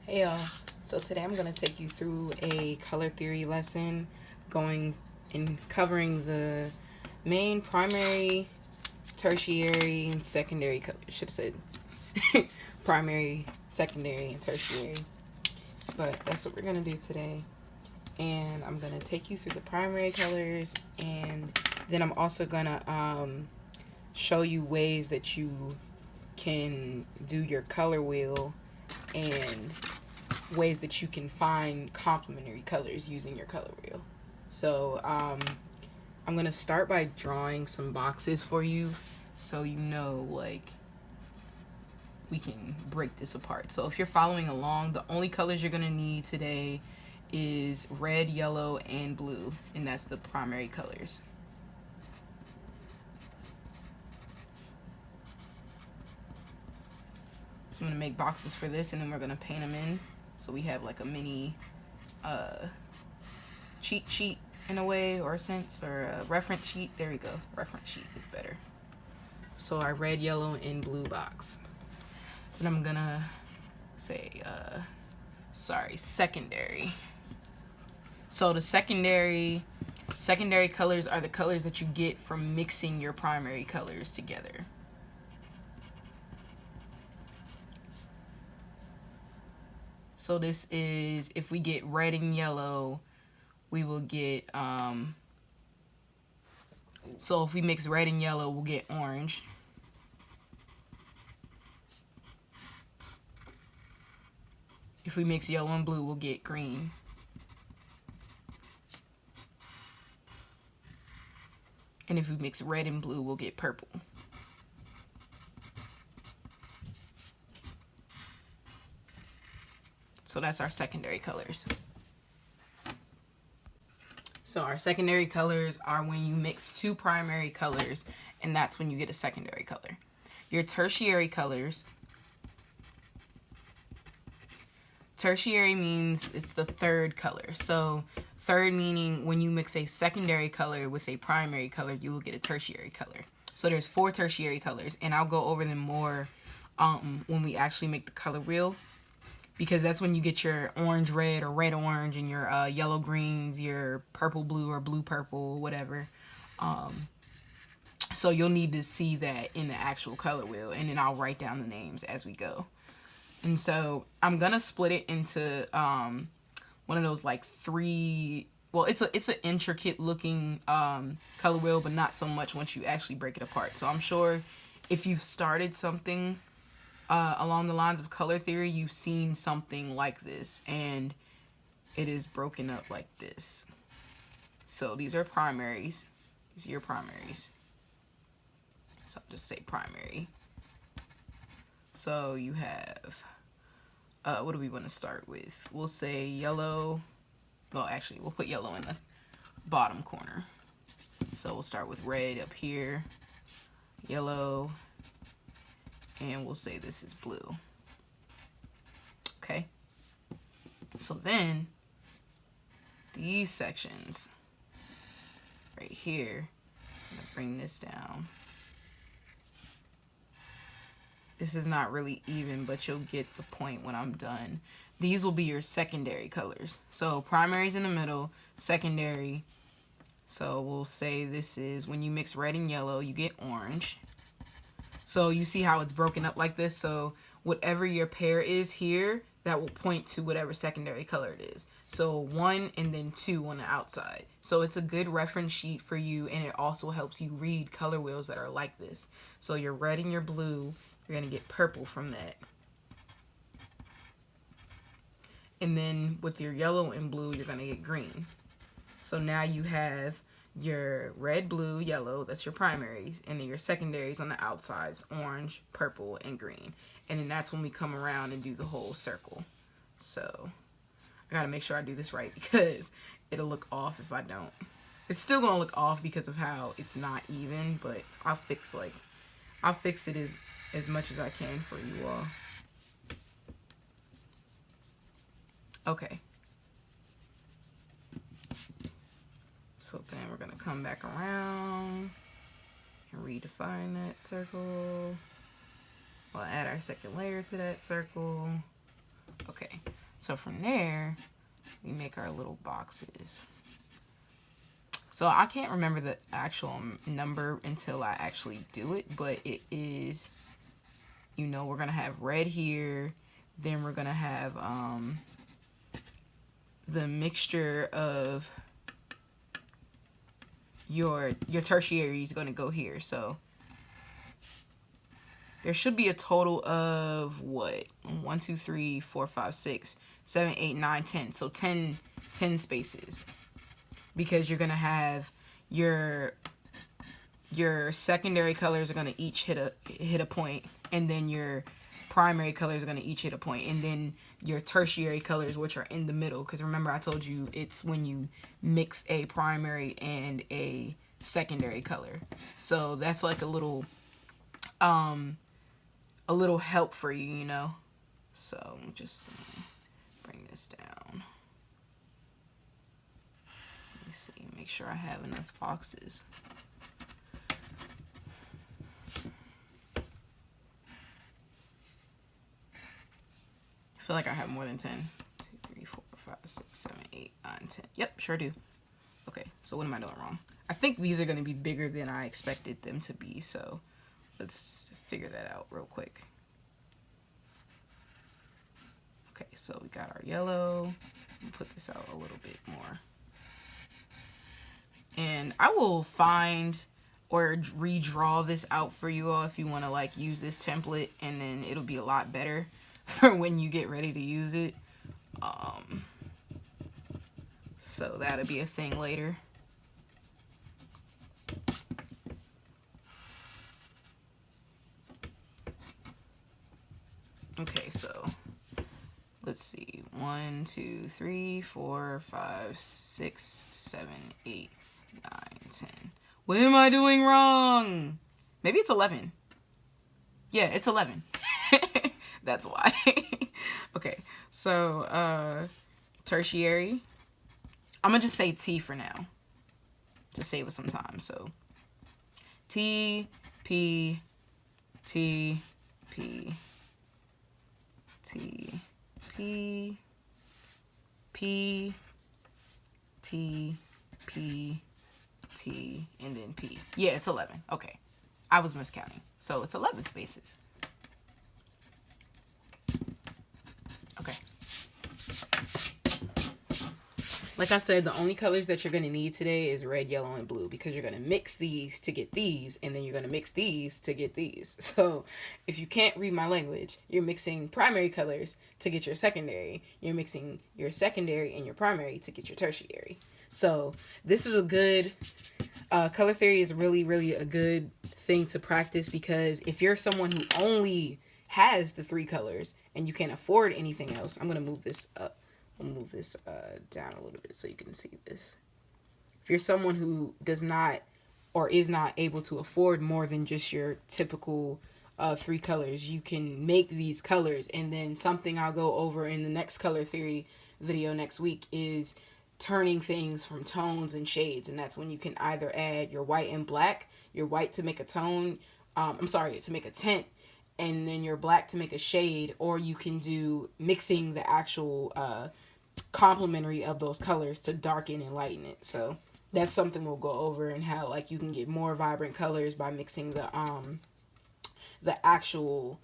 Hey y'all, so today I'm going to take you through a color theory lesson going and covering the main primary, tertiary, and secondary colors. Should have said primary, secondary, and tertiary, but that's what we're going to do today. And I'm going to take you through the primary colors, and then I'm also going to show you ways that you can do your color wheel and ways that you can find complementary colors using your color wheel. So I'm gonna start by drawing some boxes for you so you know, like, we can break this apart. So if you're following along, the only colors you're gonna need today is red, yellow, and blue, and that's the primary colors. So I'm gonna make boxes for this, and then we're gonna paint them in. So we have like a mini cheat sheet in a way, or a sense, or a reference sheet. There we go. Reference sheet is better. So our red, yellow, and blue box. And I'm gonna say, secondary. So the secondary colors are the colors that you get from mixing your primary colors together. So this is, if we get red and yellow, we will get, so if we mix red and yellow, we'll get orange. If we mix yellow and blue, we'll get green. And if we mix red and blue, we'll get purple. So that's our secondary colors. So our secondary colors are when you mix two primary colors, and that's when you get a secondary color. Your tertiary colors, tertiary means it's the third color. So third meaning when you mix a secondary color with a primary color, you will get a tertiary color. So there's 4 tertiary colors, and I'll go over them more when we actually make the color wheel, because that's when you get your orange red or red orange, and your yellow greens, your purple blue or blue purple, whatever. So you'll need to see that in the actual color wheel, and then I'll write down the names as we go. And so I'm gonna split it into one of those like 3. Well, it's an intricate looking color wheel, but not so much once you actually break it apart. So I'm sure if you've started something along the lines of color theory, you've seen something like this, and it is broken up like this. So these are primaries. These are your primaries. So I'll just say primary. So you have, what do we want to start with? We'll say yellow. Well, actually, we'll put yellow in the bottom corner. So we'll start with red up here, yellow, and we'll say this is blue. Okay. So then these sections right here, I'm gonna bring this down. This is not really even, but you'll get the point when I'm done. These will be your secondary colors. So primary's in the middle, secondary. So we'll say this is when you mix red and yellow, you get orange. So you see how it's broken up like this? So whatever your pair is here, that will point to whatever secondary color it is. So 1 and then 2 on the outside. So it's a good reference sheet for you, and it also helps you read color wheels that are like this. So your red and your blue, you're gonna get purple from that. And then with your yellow and blue, you're gonna get green. So now you have your red, blue, yellow, that's your primaries, and then your secondaries on the outsides, orange, purple, and green. And then that's when we come around and do the whole circle. So I gotta make sure I do this right, because it'll look off if I don't. It's still gonna look off because of how it's not even, but I'll fix it as much as I can for you all. Okay. So then we're gonna come back around and redefine that circle. We'll add our second layer to that circle. Okay, So from there, we make our little boxes. So I can't remember the actual number until I actually do it, but it is, you know, we're going to have red here. Then we're going to have the mixture of your tertiary is going to go here. So there should be a total of what? 1, 2, 3, 4, 5, 6, 7, 8, 9, 10. So 10 spaces. Because you're going to have your secondary colors are going to each hit a point, and then your primary colors are going to each hit a point, and then your tertiary colors, which are in the middle, because remember I told you it's when you mix a primary and a secondary color. So that's like a little help for you, you know. So just bring this down. Let's see, make sure I have enough boxes. I feel like I have more than 10. 2, 3, 4, 5, 6, 7, 8, 9, 10. Yep, sure do. Okay, so what am I doing wrong? I think these are going to be bigger than I expected them to be, so let's figure that out real quick. Okay, so we got our yellow. We'll put this out a little bit more. And I will find or redraw this out for you all if you want to like use this template, and then it'll be a lot better for when you get ready to use it. So that'll be a thing later. Okay, so let's see. 1, 2, 3, 4, 5, 6, 7, 8, 9, 10. What am I doing wrong? Maybe it's 11. Yeah, it's 11. That's why. Okay, so tertiary. I'm gonna just say T for now to save us some time. So T, P, T, P, T, P, P, T, P, T, and then P. Yeah, it's 11. Okay. I was miscounting. So it's 11 spaces. Okay. Like I said, the only colors that you're going to need today is red, yellow, and blue, because you're going to mix these to get these, and then you're going to mix these to get these. So if you can't read my language, you're mixing primary colors to get your secondary. You're mixing your secondary and your primary to get your tertiary. So this is a good, color theory is really, really a good thing to practice, because if you're someone who only has the 3 colors and you can't afford anything else, I'm going to move this up. I'll move this down a little bit so you can see this. If you're someone who does not or is not able to afford more than just your typical 3 colors, you can make these colors. And then something I'll go over in the next color theory video next week is turning things from tones and shades. And that's when you can either add your white and black, your white to make a tone, to make a tint, and then your black to make a shade, or you can do mixing the actual complementary of those colors to darken and lighten it. So that's something we'll go over, and how like you can get more vibrant colors by mixing the actual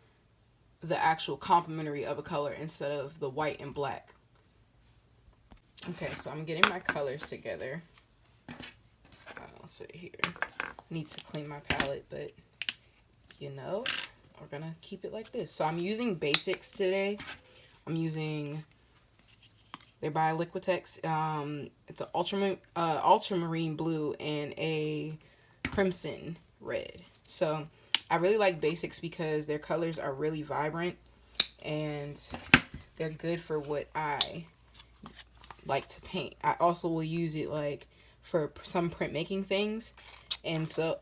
complementary of a color instead of the white and black. Okay, so I'm getting my colors together. I'll sit here. Need to clean my palette, but you know, we're gonna keep it like this. So I'm using basics today. I'm using, they're by Liquitex. It's an ultramarine blue and a crimson red. So I really like basics because their colors are really vibrant and they're good for what I like to paint. I also will use it like for some printmaking things. And so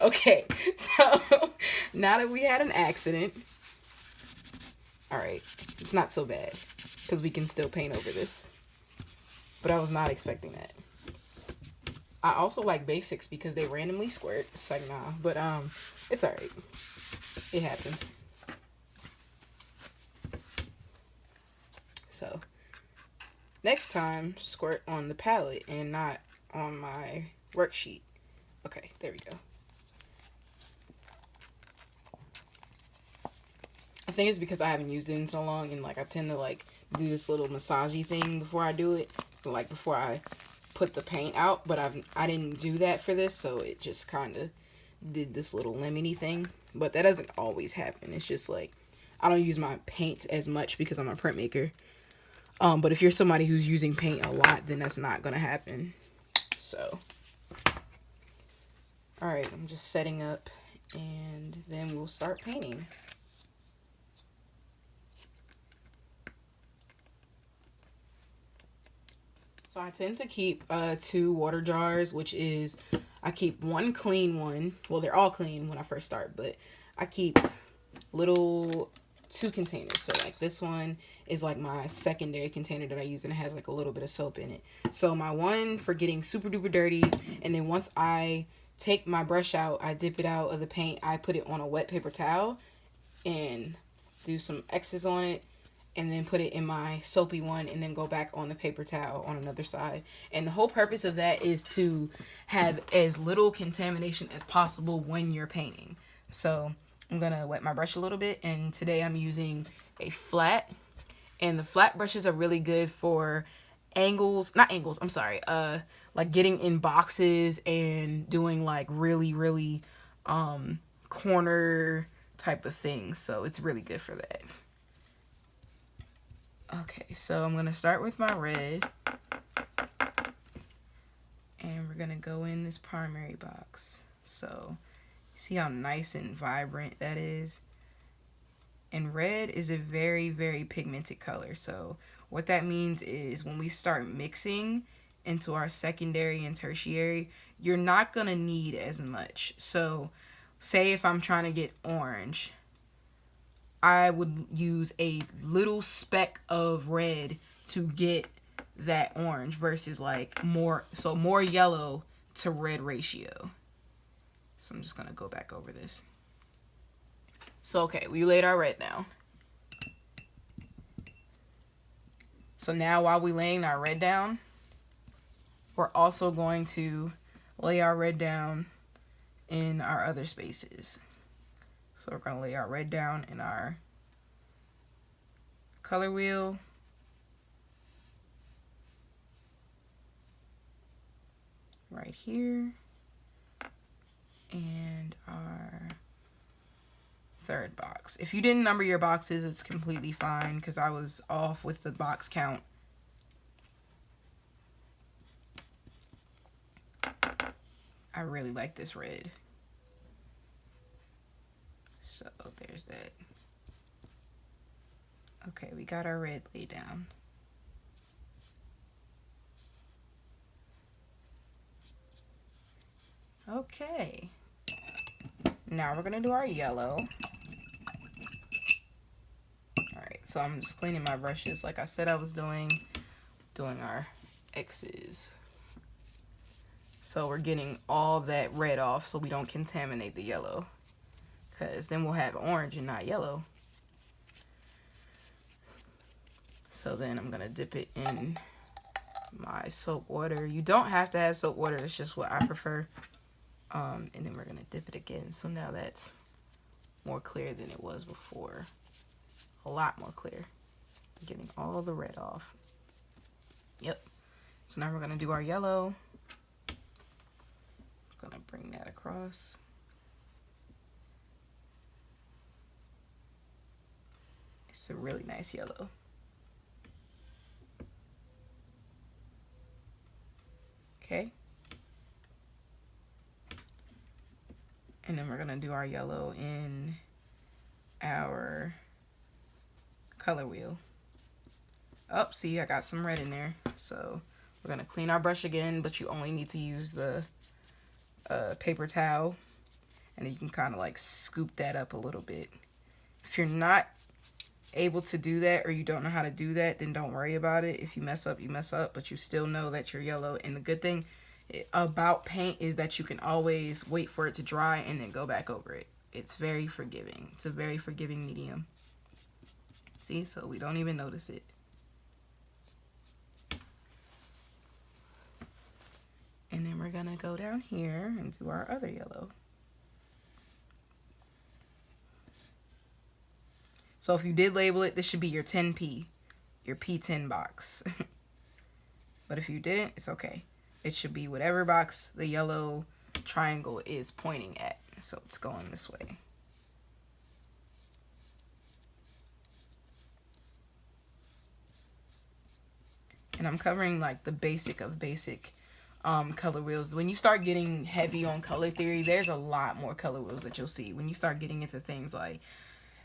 okay, so now that we had an accident, all right, it's not so bad because we can still paint over this, but I was not expecting that. I also like basics because they randomly squirt. It's like, nah, but it's all right. It happens. So next time, squirt on the palette and not on my worksheet. Okay, there we go. I think it's because I haven't used it in so long, and like I tend to like do this little massagey thing before I do it, like before I put the paint out. But I didn't do that for this, so it just kind of did this little lemony thing. But that doesn't always happen. It's just like I don't use my paints as much because I'm a printmaker. But if you're somebody who's using paint a lot, then that's not gonna happen. So, all right, I'm just setting up, and then we'll start painting. So I tend to keep 2 water jars, which is I keep one clean one. Well, they're all clean when I first start, but I keep little 2 containers. So like this one is like my secondary container that I use, and it has like a little bit of soap in it. So my one for getting super duper dirty, and then once I take my brush out, I dip it out of the paint, I put it on a wet paper towel and do some X's on it, and then put it in my soapy one, and then go back on the paper towel on another side. And the whole purpose of that is to have as little contamination as possible when you're painting. So I'm gonna wet my brush a little bit, and today I'm using a flat, and the flat brushes are really good for like getting in boxes and doing like really corner type of things. So it's really good for that. Okay, so I'm gonna start with my red, and we're gonna go in this primary box. So see how nice and vibrant that is? And red is a very pigmented color. So what that means is when we start mixing into our secondary and tertiary, you're not gonna need as much. So say if I'm trying to get orange, I would use a little speck of red to get that orange versus like more yellow to red ratio. So I'm just gonna go back over this. So okay, we laid our red down. So now while we laying our red down, we're also going to lay our red down in our other spaces. So we're going to lay our red down in our color wheel. Right here. And our third box. If you didn't number your boxes, it's completely fine because I was off with the box count. I really like this red. So there's that. Okay, we got our red laid down. Okay. Now we're gonna do our yellow. Alright, so I'm just cleaning my brushes like I said I was doing our X's. So we're getting all that red off so we don't contaminate the yellow, because then we'll have orange and not yellow. So then I'm gonna dip it in my soap water. You don't have to have soap water, it's just what I prefer. And then we're gonna dip it again. So now that's more clear than it was before. A lot more clear. Getting all the red off. Yep. So now we're gonna do our yellow. Gonna bring that across. It's a really nice yellow. Okay. And then we're gonna do our yellow in our color wheel. Oh, see, I got some red in there. So we're gonna clean our brush again, but you only need to use the paper towel, and then you can kind of like scoop that up a little bit. If you're not able to do that, or you don't know how to do that, then don't worry about it. If you mess up, you mess up, but you still know that you're yellow. And the good thing about paint is that you can always wait for it to dry and then go back over it. It's very forgiving. It's a very forgiving medium. See, so we don't even notice it. And then we're gonna go down here and do our other yellow. So if you did label it, this should be your 10P, your P10 box. But if you didn't, it's okay. It should be whatever box the yellow triangle is pointing at. So it's going this way. And I'm covering like the basic of basic color wheels. When you start getting heavy on color theory, there's a lot more color wheels that you'll see. When you start getting into things like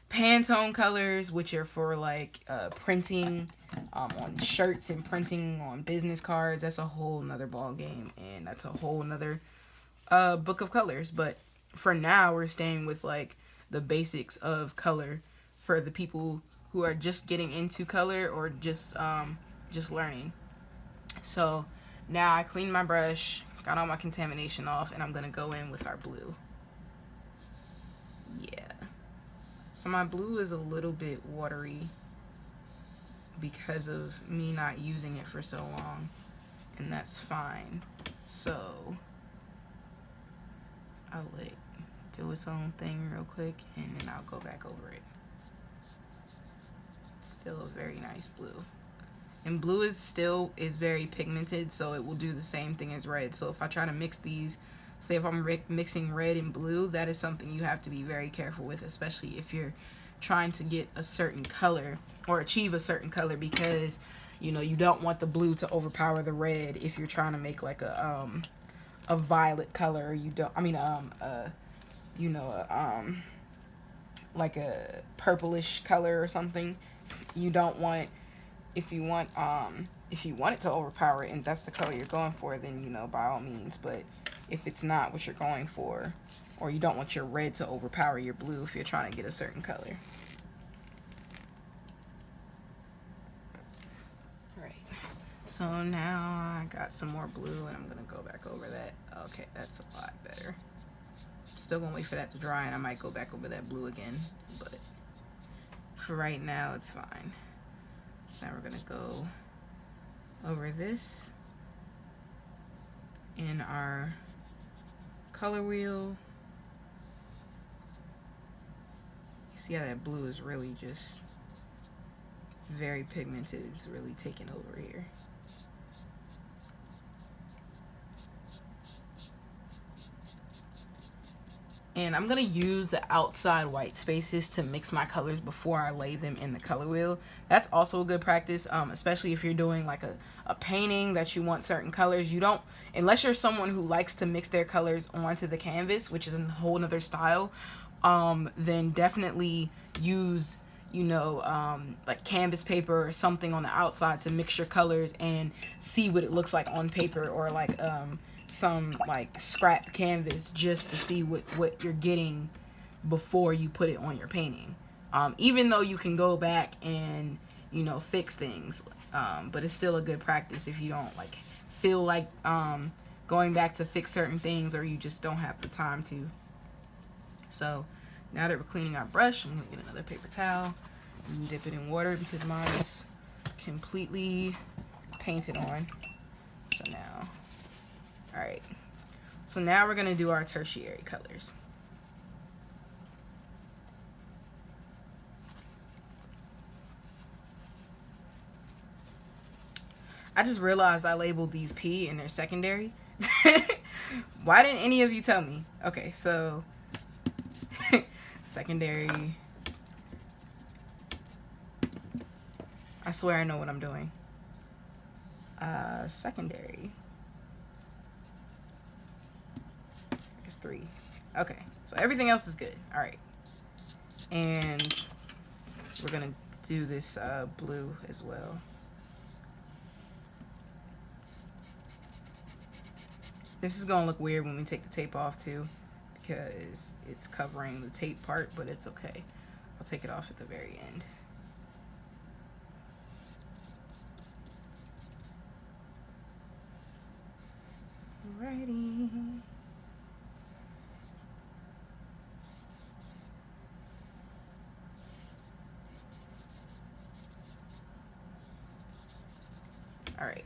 Pantone colors, which are for like printing on shirts and printing on business cards, that's a whole nother ball game, and that's a whole nother book of colors. But for now, we're staying with like the basics of color for the people who are just getting into color or just learning. So now I cleaned my brush, got all my contamination off, and I'm gonna go in with our blue. Yeah. So my blue is a little bit watery because of me not using it for so long, and that's fine. So I'll let it do its own thing real quick, and then I'll go back over it. It's still a very nice blue. And blue is very pigmented, so it will do the same thing as red. So if I try to mix these, say if I'm mixing red and blue, that is something you have to be very careful with, especially if you're trying to get a certain color or achieve a certain color, because you know you don't want the blue to overpower the red if you're trying to make like a violet color. You don't, I mean like a purplish color or something. You don't want, if you want it to overpower it and that's the color you're going for, then, you know, by all means. But if it's not what you're going for, or you don't want your red to overpower your blue if you're trying to get a certain color. Alright, so now I got some more blue and I'm gonna go back over that. Okay, that's a lot better. I'm still gonna wait for that to dry and I might go back over that blue again, but for right now it's fine. So now we're gonna go over this in our color wheel. You see how that blue is really just very pigmented. It's really taking over here. And I'm going to use the outside white spaces to mix my colors before I lay them in the color wheel. That's also a good practice, especially if you're doing like a painting that you want certain colors. You don't, unless you're someone who likes to mix their colors onto the canvas, which is a whole nother style, then definitely use, you know, like canvas paper or something on the outside to mix your colors and see what it looks like on paper, or like some like scrap canvas, just to see what you're getting before you put it on your painting. Even though you can go back and, you know, fix things, but it's still a good practice if you don't like feel like going back to fix certain things, or you just don't have the time to. So now that we're cleaning our brush, I'm gonna get another paper towel and dip it in water because mine is completely painted on. So now, alright, so now we're gonna do our tertiary colors. I just realized I labeled these P and they're secondary. Why didn't any of you tell me? Okay, so secondary. I swear I know what I'm doing. Secondary. It's 3. Okay, so everything else is good. All right, and we're gonna do this blue as well. This is gonna look weird when we take the tape off too, because it's covering the tape part, but it's okay. I'll take it off at the very end. Alrighty. Alright,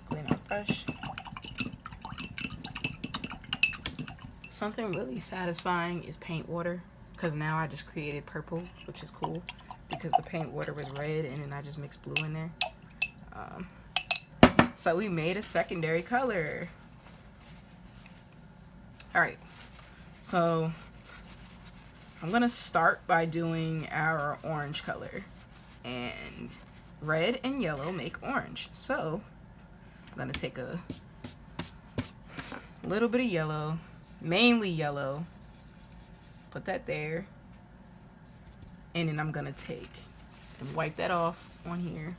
clean our brush. Something really satisfying is paint water, because now I just created purple, which is cool because the paint water was red and then I just mixed blue in there. So we made a secondary color. Alright, so I'm gonna start by doing our orange color, and red and yellow make orange. So I'm gonna take a little bit of yellow, mainly yellow, put that there, and then I'm gonna take and wipe that off on here,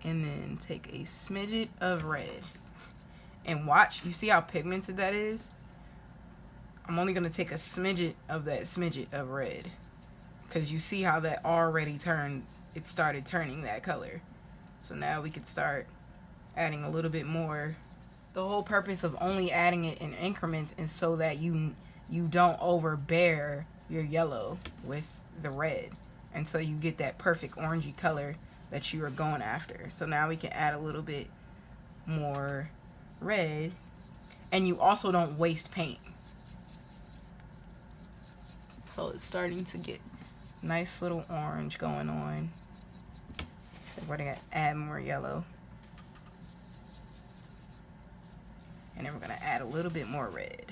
and then take a smidget of red. And watch, you see how pigmented that is? I'm only gonna take a smidget of that smidget of red, because you see how that already started turning that color. So now we could start adding a little bit more. The whole purpose of only adding it in increments is so that you don't overbear your yellow with the red, and so you get that perfect orangey color that you are going after. So now we can add a little bit more red, and you also don't waste paint. So it's starting to get nice little orange going on. We're gonna add more yellow, and then we're gonna add a little bit more red.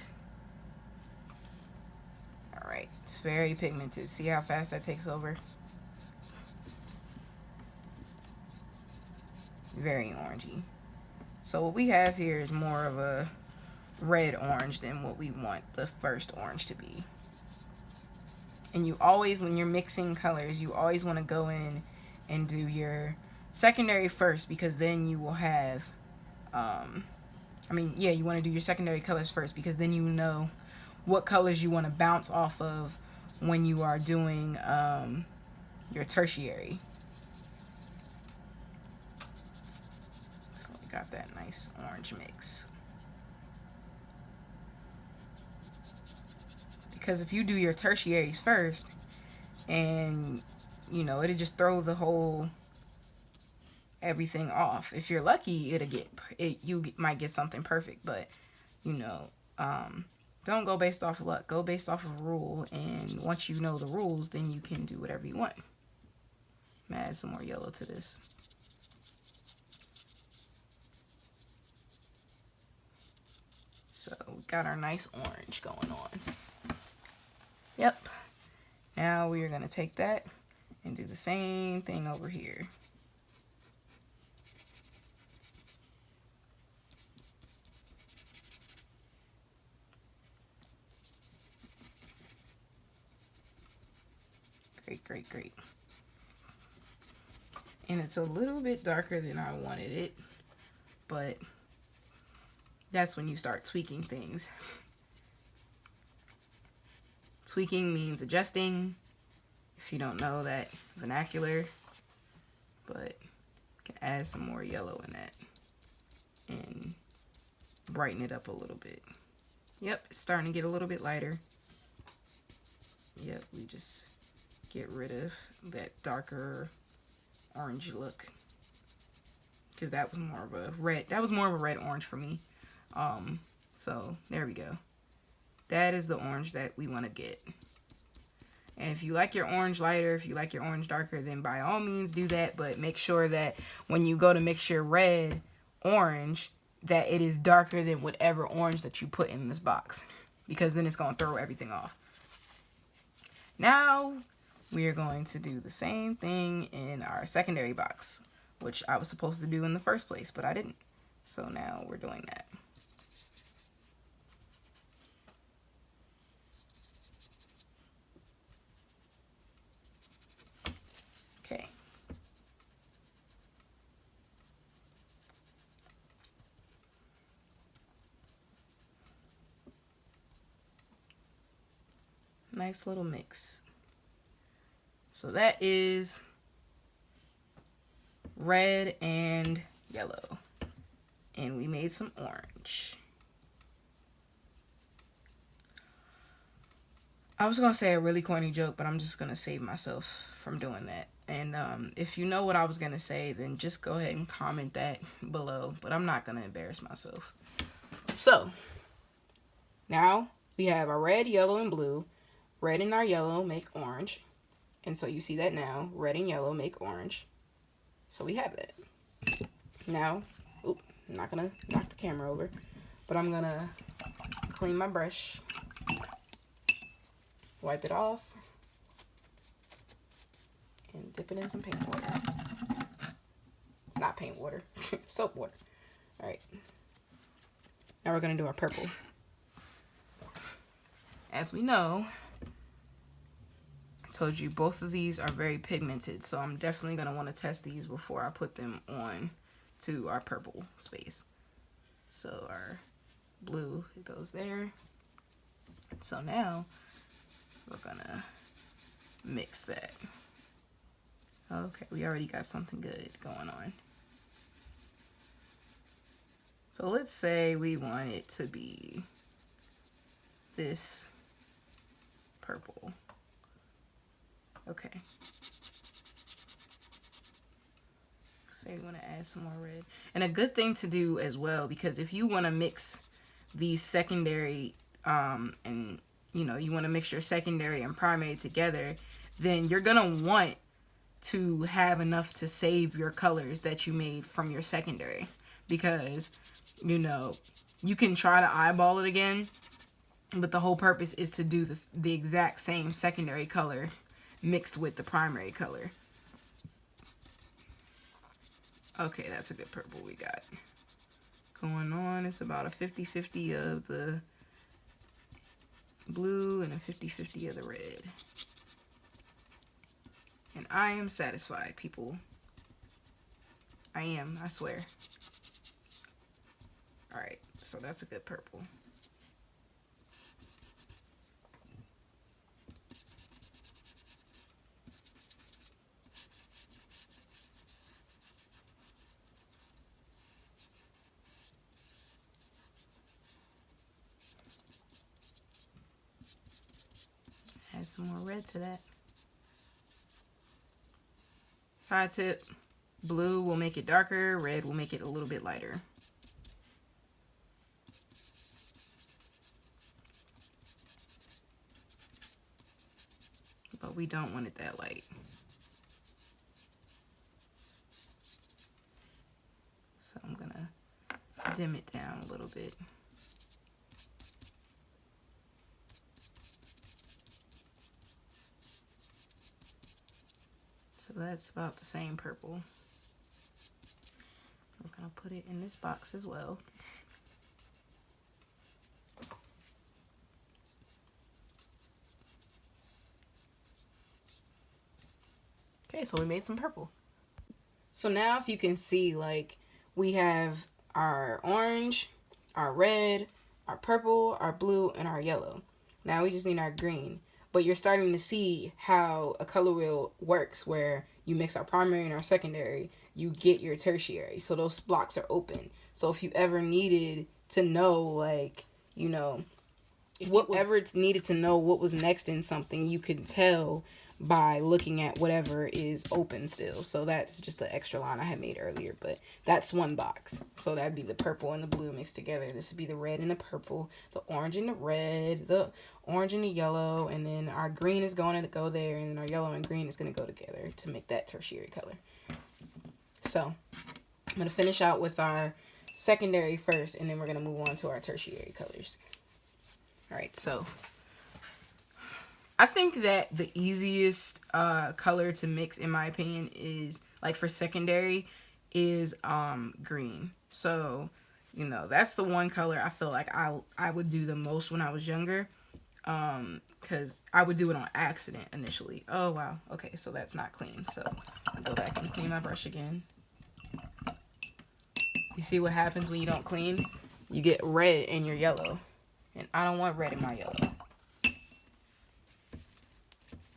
All right, it's very pigmented. See how fast that takes over? Very orangey. So what we have here is more of a red orange than what we want the first orange to be. And you always, when you're mixing colors, you always want to go in and do your secondary first, because then you will have, you want to do your secondary colors first, because then you know what colors you want to bounce off of when you are doing your tertiary. So we got that nice orange mix. Because if you do your tertiaries first, and it'll just throw the whole everything off. If you're lucky, you might get something perfect, but don't go based off of luck. Go based off of a rule, and once you know the rules, then you can do whatever you want. I'm gonna add some more yellow to this. So we got our nice orange going on. Yep. Now we are going to take that and do the same thing over here. Great, great, great. And it's a little bit darker than I wanted it, but that's when you start tweaking things. Tweaking means adjusting, if you don't know that vernacular, but you can add some more yellow in that and brighten it up a little bit. Yep, it's starting to get a little bit lighter. Yep, we just get rid of that darker orange look, because that was more of a red orange for me. So there we go. That is the orange that we want to get. And if you like your orange lighter, if you like your orange darker, then by all means do that. But make sure that when you go to mix your red orange, that it is darker than whatever orange that you put in this box, because then it's going to throw everything off. Now we are going to do the same thing in our secondary box, which I was supposed to do in the first place, but I didn't. So now we're doing that. Okay. Nice little mix. So that is red and yellow. And we made some orange. I was going to say a really corny joke, but I'm just going to save myself from doing that. And if you know what I was going to say, then just go ahead and comment that below. But I'm not going to embarrass myself. So, now we have our red, yellow, and blue. Red and our yellow make orange. And so you see that now. Red and yellow make orange. So we have it. Now, I'm not going to knock the camera over, but I'm going to clean my brush. Wipe it off. And dip it in some paint water. Not paint water, soap water. All right. Now we're going to do our purple. As we know, I told you both of these are very pigmented, so I'm definitely going to want to test these before I put them on to our purple space. So our blue, it goes there. So now we're going to mix that. Okay, we already got something good going on. So let's say we want it to be this purple. Okay. Say we want to add some more red. And a good thing to do as well, because if you want to mix these secondary, and you know, you want to mix your secondary and primary together, then you're going to want to have enough to save your colors that you made from your secondary. Because, you know, you can try to eyeball it again, but the whole purpose is to do the exact same secondary color mixed with the primary color. Okay, that's a good purple we got going on. It's about a 50-50 of the blue and a 50-50 of the red. And I am satisfied, people. I am, I swear. Alright, so that's a good purple. Add some more red to that. Side tip, blue will make it darker, red will make it a little bit lighter. But we don't want it that light. So I'm gonna dim it down a little bit. So that's about the same purple. I'm gonna put it in this box as well. Okay, so we made some purple. So now if you can see, like, we have our orange, our red, our purple, our blue, and our yellow. Now we just need our green. But you're starting to see how a color wheel works, where you mix our primary and our secondary, you get your tertiary. So those blocks are open. So if you ever needed to know, like, you know, whatever it's needed to know what was next in something, you can tell by looking at whatever is open still. So that's just the extra line I had made earlier, but that's one box. So that'd be the purple and the blue mixed together. This would be the red and the purple, the orange and the red, the orange and the yellow, and then our green is going to go there, and then our yellow and green is going to go together to make that tertiary color. So I'm going to finish out with our secondary first, and then we're going to move on to our tertiary colors. All right, so I think that the easiest color to mix, in my opinion, is, like, for secondary, is green. So, you know, that's the one color I feel like I would do the most when I was younger, because I would do it on accident initially. Oh, wow. Okay, so that's not clean. So I'll go back and clean my brush again. You see what happens when you don't clean? You get red in your yellow, and I don't want red in my yellow.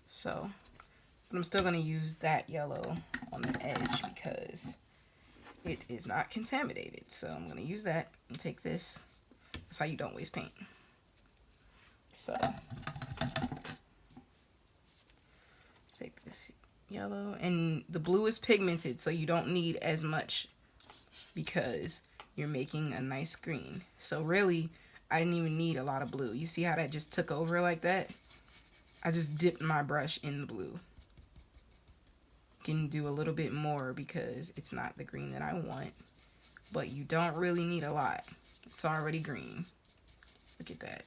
So, but I'm still going to use that yellow on the edge because it is not contaminated. So I'm going to use that and take this. That's how you don't waste paint. So, take this yellow, and the blue is pigmented, so you don't need as much because you're making a nice green. So really, I didn't even need a lot of blue. You see how that just took over like that? I just dipped my brush in the blue. Can do a little bit more because it's not the green that I want, but you don't really need a lot. It's already green. Look at that.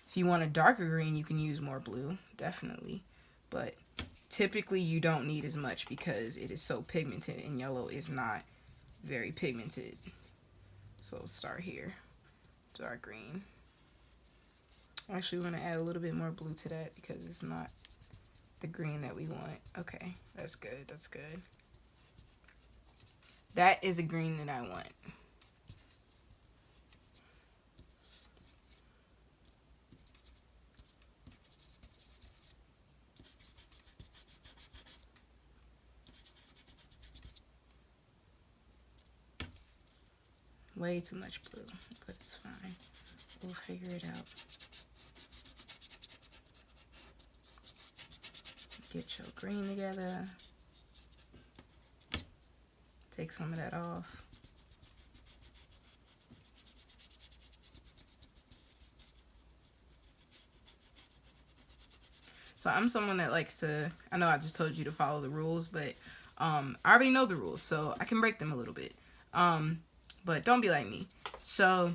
If you want a darker green, you can use more blue, definitely, but typically you don't need as much because it is so pigmented, and yellow is not very pigmented. So let's start here. Dark green. Actually, we're gonna add a little bit more blue to that because it's not the green that we want. Okay, that's good. That's good. That is a green that I want. Way too much blue, but it's fine. We'll figure it out. Get your green together. Take some of that off. So I'm someone that likes to, I know I just told you to follow the rules, but I already know the rules, so I can break them a little bit. But don't be like me. So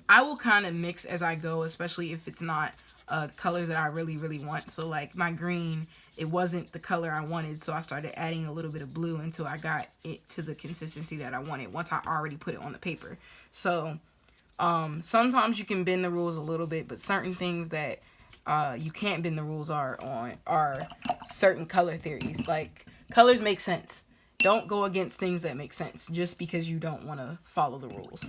I will kind of mix as I go, especially if it's not a color that I really, really want. So like my green, it wasn't the color I wanted, so I started adding a little bit of blue until I got it to the consistency that I wanted once I already put it on the paper. So sometimes you can bend the rules a little bit, but certain things that you can't bend the rules are certain color theories. Like, colors make sense. Don't go against things that make sense just because you don't want to follow the rules.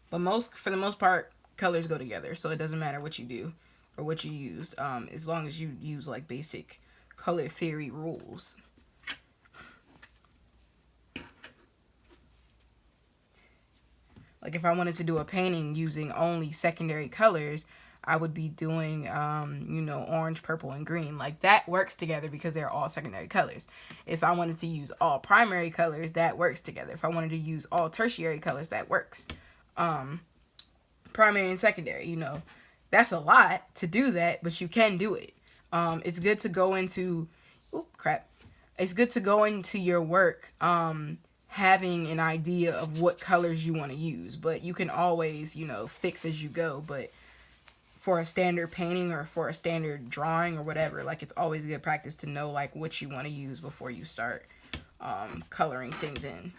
But for the most part, colors go together, so it doesn't matter what you do or what you use, as long as you use like basic color theory rules. Like if I wanted to do a painting using only secondary colors, I would be doing, you know, orange, purple, and green. Like that works together because they're all secondary colors. If I wanted to use all primary colors, that works together. If I wanted to use all tertiary colors, that works. Primary and secondary, you know, that's a lot to do that, but you can do it. It's good to go into, It's good to go into your work, having an idea of what colors you want to use, but you can always, you know, fix as you go. But for a standard painting or for a standard drawing or whatever, like it's always good practice to know like what you want to use before you start coloring things in,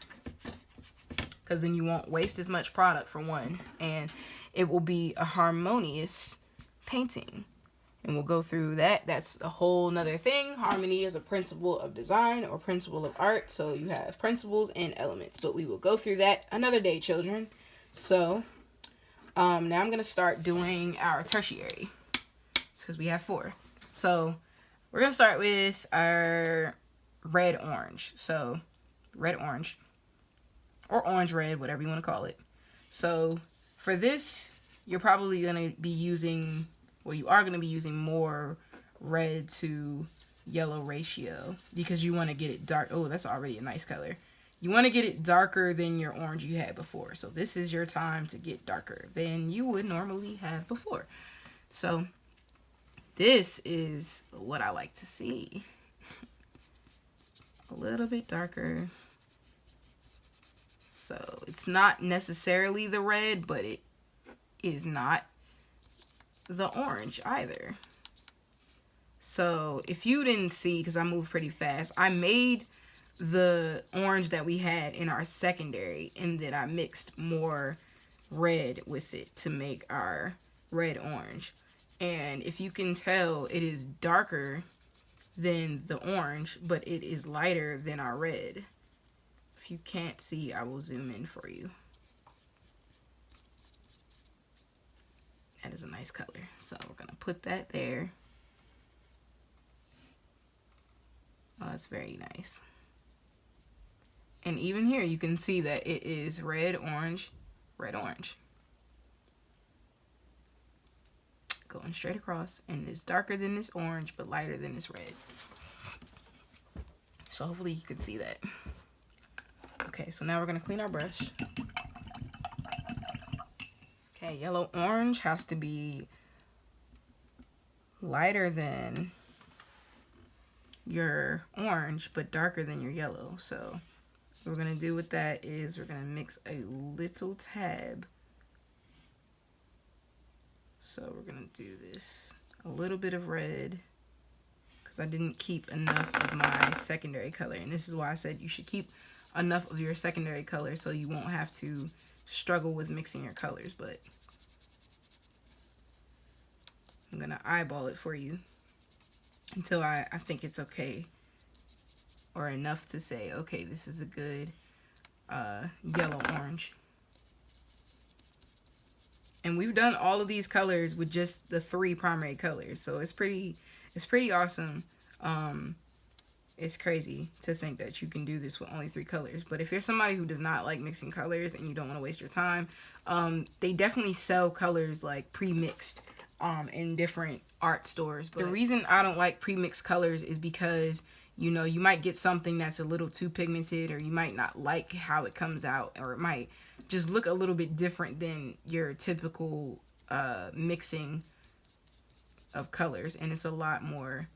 because then you won't waste as much product for one, and it will be a harmonious painting. And we'll go through that. That's a whole nother thing. Harmony is a principle of design or principle of art. So you have principles and elements, but we will go through that another day, children. So now I'm going to start doing our tertiary. It's because we have 4. So we're going to start with our red-orange. So red-orange or orange-red, whatever you want to call it. So for this, you're probably going to be using, well, you are going to be using more red to yellow ratio because you want to get it dark. Oh, that's already a nice color. You want to get it darker than your orange you had before. So this is your time to get darker than you would normally have before. So this is what I like to see. A little bit darker. So it's not necessarily the red, but it is not the orange either. So if you didn't see, because I moved pretty fast, I made the orange that we had in our secondary, and then I mixed more red with it to make our red orange. And if you can tell, it is darker than the orange, but it is lighter than our red. If you can't see, I will zoom in for you. That is a nice color. So we're going to put that there. Oh, that's very nice. And even here, you can see that it is red, orange, red, orange. Going straight across. And it's darker than this orange, but lighter than this red. So hopefully you can see that. Okay, so now we're gonna clean our brush. Okay, yellow orange has to be lighter than your orange, but darker than your yellow. So what we're gonna do with that is we're gonna mix a little tab. So we're gonna do this, a little bit of red, because I didn't keep enough of my secondary color. And this is why I said you should keep enough of your secondary color so you won't have to struggle with mixing your colors. But I'm gonna eyeball it for you until I think it's okay, or enough to say, okay, this is a good yellow orange. And we've done all of these colors with just the 3 primary colors, so it's pretty awesome. It's crazy to think that you can do this with only 3 colors. But if you're somebody who does not like mixing colors and you don't want to waste your time, they definitely sell colors like pre-mixed in different art stores. But the reason I don't like pre-mixed colors is because, you know, you might get something that's a little too pigmented, or you might not like how it comes out, or it might just look a little bit different than your typical mixing of colors. And it's a lot more,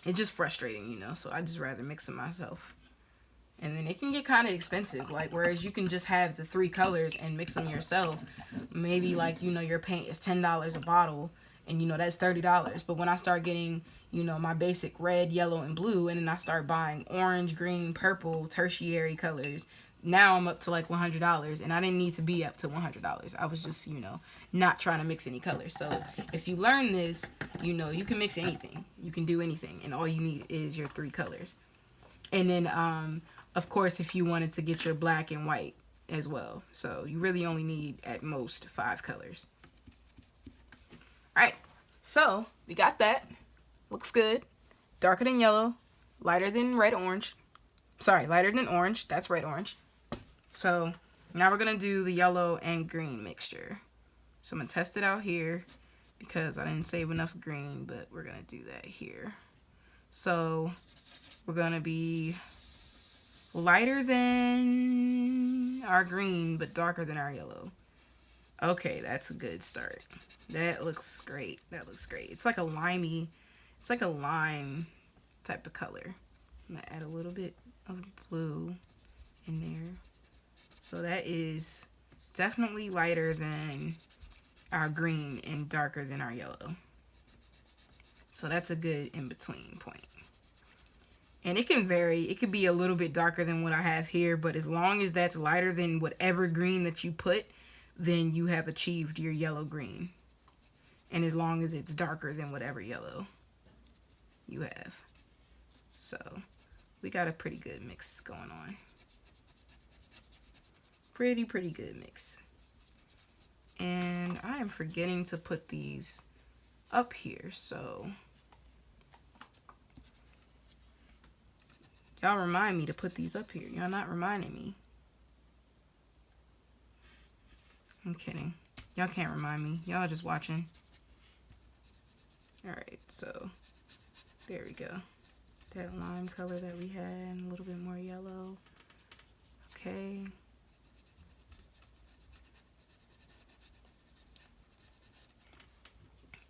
it's just frustrating, you know, so I just rather mix them myself. And then it can get kind of expensive, like, whereas you can just have the 3 colors and mix them yourself. Maybe, like, you know, your paint is $10 a bottle, and, you know, that's $30. But when I start getting, you know, my basic red, yellow, and blue, and then I start buying orange, green, purple, tertiary colors, now I'm up to like $100, and I didn't need to be up to $100. I was just, you know, not trying to mix any colors. So if you learn this, you know, you can mix anything. You can do anything, and all you need is your 3 colors. And then, of course, if you wanted to get your black and white as well. So you really only need, at most, 5 colors. All right, so we got that. Looks good. Darker than yellow, lighter than red orange. Sorry, lighter than orange. That's red orange. So now we're going to do the yellow and green mixture. So I'm going to test it out here because I didn't save enough green, but we're going to do that here. So we're going to be lighter than our green, but darker than our yellow. Okay, that's a good start. That looks great. That looks great. It's like a limey, it's like a lime type of color. I'm going to add a little bit of blue in there. So that is definitely lighter than our green and darker than our yellow. So that's a good in-between point. And it can vary. It could be a little bit darker than what I have here, but as long as that's lighter than whatever green that you put, then you have achieved your yellow-green. And as long as it's darker than whatever yellow you have. So we got a pretty good mix going on. Pretty good mix. And I am forgetting to put these up here, so y'all remind me to put these up here. Y'all not reminding me. I'm kidding. Y'all can't remind me. Y'all just watching. Alright, so there we go. That lime color that we had, a little bit more yellow. Okay.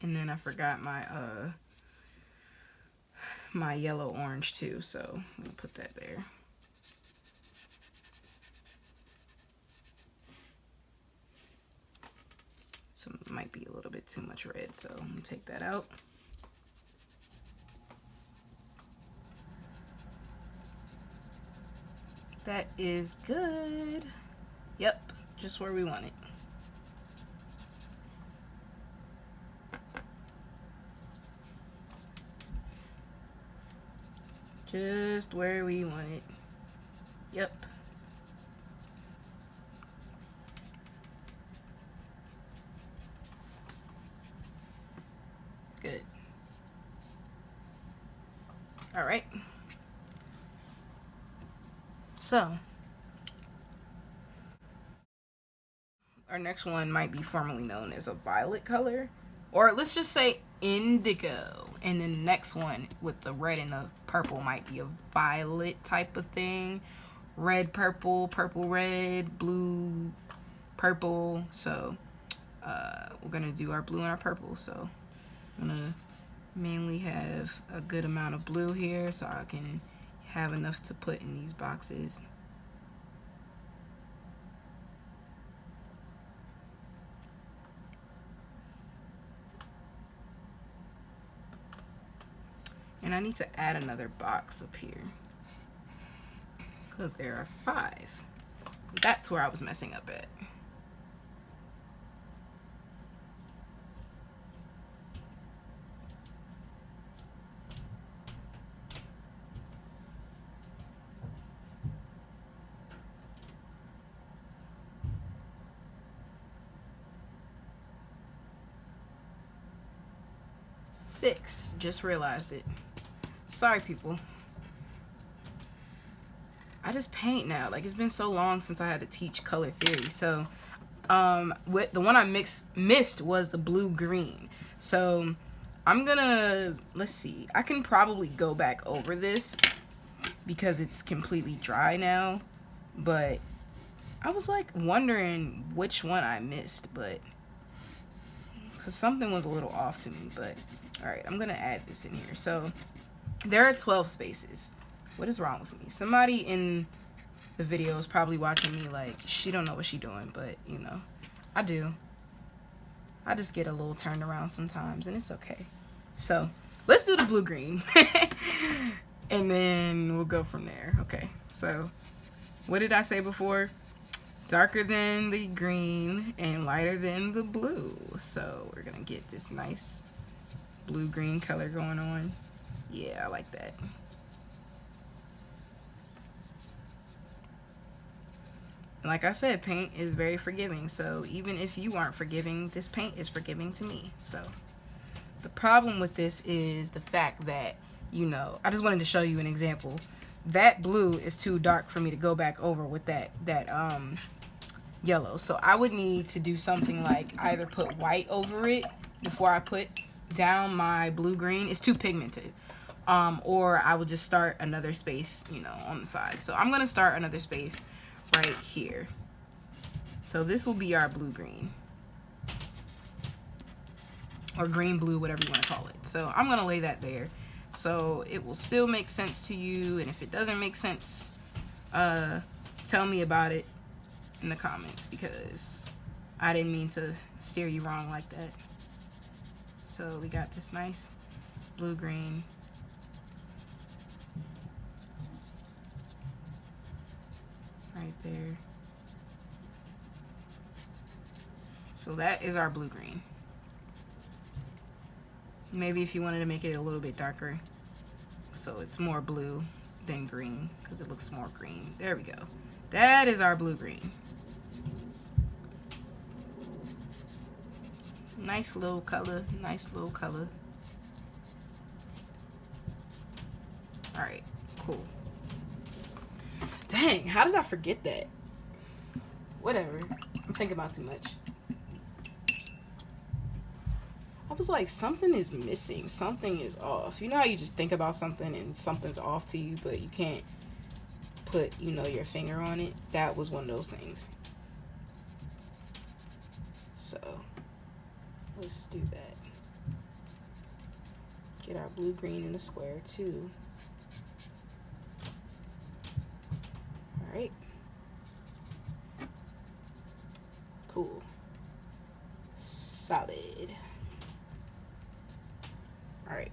And then I forgot my my yellow orange too, so I'm gonna put that there. Some might be a little bit too much red, so I'm gonna take that out. That is good. Yep, just where we want it. Just where we want it. Yep. Good. All right. So, our next one might be formerly known as a violet color, or let's just say indigo. And then the next one with the red and the purple might be a violet type of thing. red, purple, purple, red, blue, purple. So we're gonna do our blue and our purple. So I'm gonna mainly have a good amount of blue here so I can have enough to put in these boxes. And I need to add another box up here because there are 5. That's where I was messing up at. Six, just realized it. Sorry, people. I just paint now. Like, it's been so long since I had to teach color theory. So, with the one I missed was the blue green. So, I'm gonna, let's see. I can probably go back over this because it's completely dry now. But I was like wondering which one I missed, but because something was a little off to me. But all right, I'm gonna add this in here. So there are 12 spaces. What is wrong with me? Somebody in the video is probably watching me like she don't know what she's doing, but you know, I do. I just get a little turned around sometimes, and it's okay. So let's do the blue green, and then we'll go from there. Okay. So what did I say before? Darker than the green and lighter than the blue. So we're gonna get this nice blue-green color going on. Yeah, I like that. Like I said, paint is very forgiving. So even if you aren't forgiving, this paint is forgiving to me. So the problem with this is the fact that, you know, I just wanted to show you an example. That blue is too dark for me to go back over with that yellow. So I would need to do something like either put white over it before I put down my blue green. It's too pigmented. Or I would just start another space, you know, on the side. So I'm gonna start another space right here. So this will be our blue green, or green blue, whatever you want to call it. So I'm gonna lay that there so it will still make sense to you, and if it doesn't make sense, tell me about it in the comments, because I didn't mean to steer you wrong like that. So we got this nice blue green. Right there. So that is our blue green. Maybe if you wanted to make it a little bit darker so it's more blue than green, because it looks more green. There we go. That is our blue green. Nice little color, nice little color. All right, cool. Dang, how did I forget that? Whatever, I'm thinking about too much. I was like, something is missing, something is off. You know how you just think about something and something's off to you, but you can't put, you know, your finger on it? That was one of those things. So let's do that. Get our blue green in the square too. All right. Cool. Solid. All right.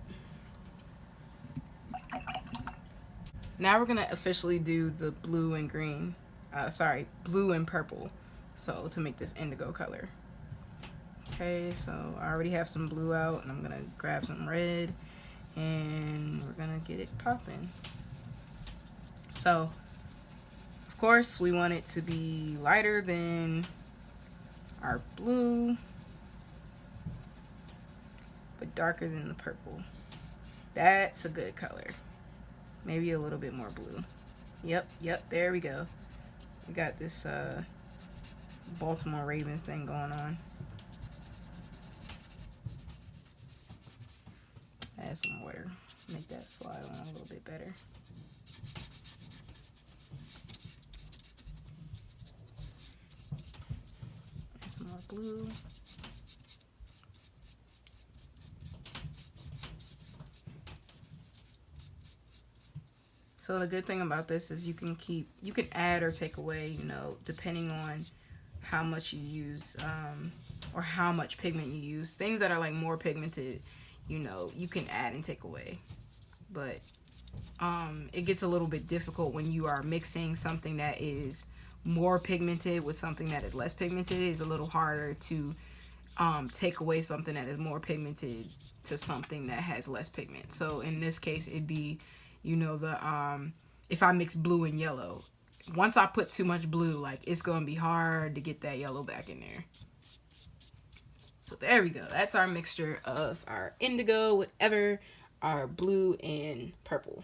Now we're gonna officially do the blue and green. Blue and purple. So to make this indigo color. Okay, so I already have some blue out, and I'm gonna grab some red, and we're gonna get it popping. So, of course, we want it to be lighter than our blue, but darker than the purple. That's a good color. Maybe a little bit more blue. Yep, there we go. We got this Baltimore Ravens thing going on. Add some water, make that slide on a little bit better. our blue. So the good thing about this is you can add or take away, you know, depending on how much you use, or how much pigment you use. Things that are like more pigmented, you know, you can add and take away. But it gets a little bit difficult when you are mixing something that is more pigmented with something that is less pigmented. It's a little harder to take away something that is more pigmented to something that has less pigment. So in this case, it'd be, you know, the if I mix blue and yellow, once I put too much blue, like, it's gonna be hard to get that yellow back in there. So there we go. That's our mixture of our indigo, whatever, our blue and purple.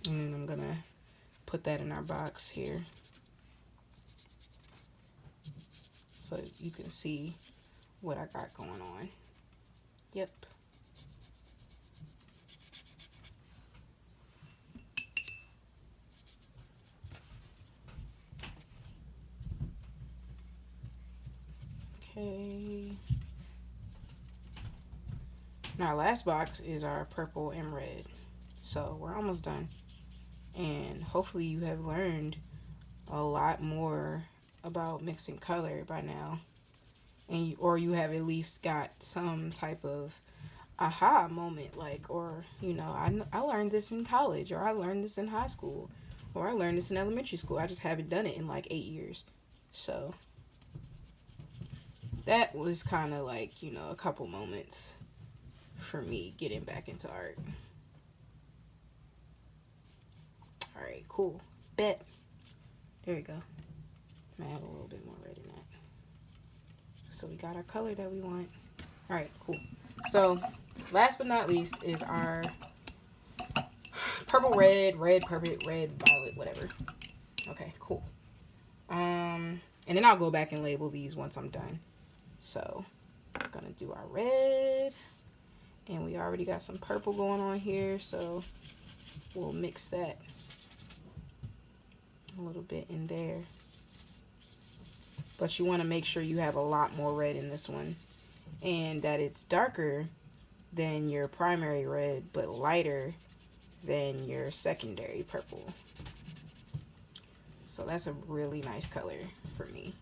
And I'm gonna put that in our box here so you can see what I got going on. Yep. Okay. Now our last box is our purple and red. So we're almost done. And hopefully you have learned a lot more about mixing color by now. And or you have at least got some type of aha moment, like, or, you know, I learned this in college, or I learned this in high school, or I learned this in elementary school. I just haven't done it in like 8 years. So that was kind of like, you know, a couple moments for me getting back into art. All right, cool. Bet. There you go. I'm gonna add a little bit more red in that. So we got our color that we want. All right, cool. So last but not least is our purple, red, purple, red, violet, whatever. Okay, cool. And then I'll go back and label these once I'm done. So we're gonna do our red, and we already got some purple going on here, so we'll mix that a little bit in there. But you want to make sure you have a lot more red in this one, and that it's darker than your primary red but lighter than your secondary purple. So that's a really nice color for me.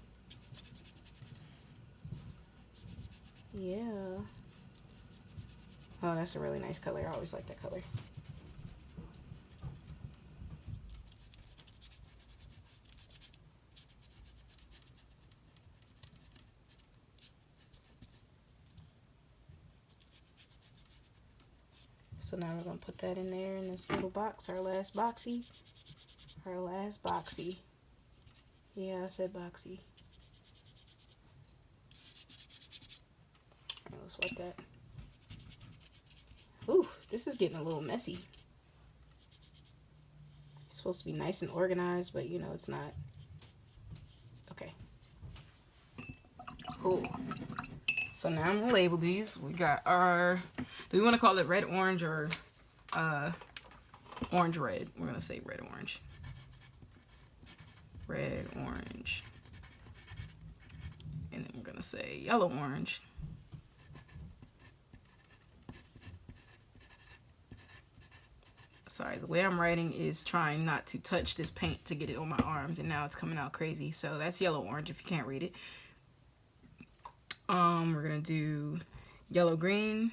Yeah. Oh, that's a really nice color. I always like that color. So now we're going to put that in there in this little box, our last boxy. Our last boxy. Yeah, I said boxy. Alright, let's wipe that. Ooh, this is getting a little messy. It's supposed to be nice and organized, but you know, it's not. Okay. Cool. So now I'm gonna label these. We got our, do we want to call it red, orange, or orange, red? We're gonna say red, orange. Red, orange. And then we're gonna say yellow, orange. Sorry, the way I'm writing is trying not to touch this paint to get it on my arms, and now it's coming out crazy. So that's yellow, orange if you can't read it. We're gonna do yellow, green.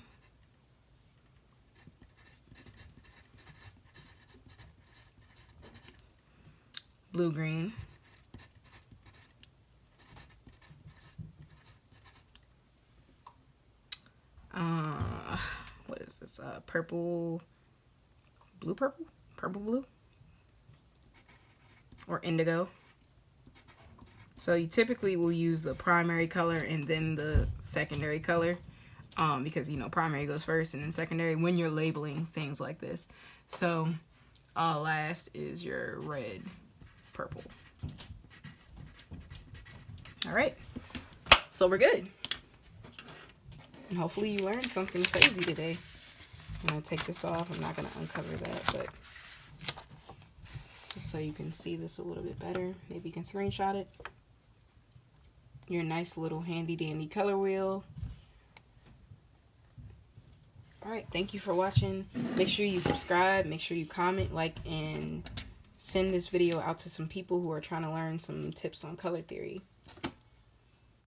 Blue, green. What is this? Purple, blue, purple? Purple, blue? Or indigo. So you typically will use the primary color and then the secondary color, because, you know, primary goes first and then secondary when you're labeling things like this. So last is your red, purple. All right, so we're good. And hopefully you learned something crazy today. I'm gonna take this off. I'm not gonna uncover that, but just so so you can see this a little bit better. Maybe you can screenshot it. Your nice little handy dandy color wheel. Alright, thank you for watching. Make sure you subscribe, make sure you comment, like, and send this video out to some people who are trying to learn some tips on color theory.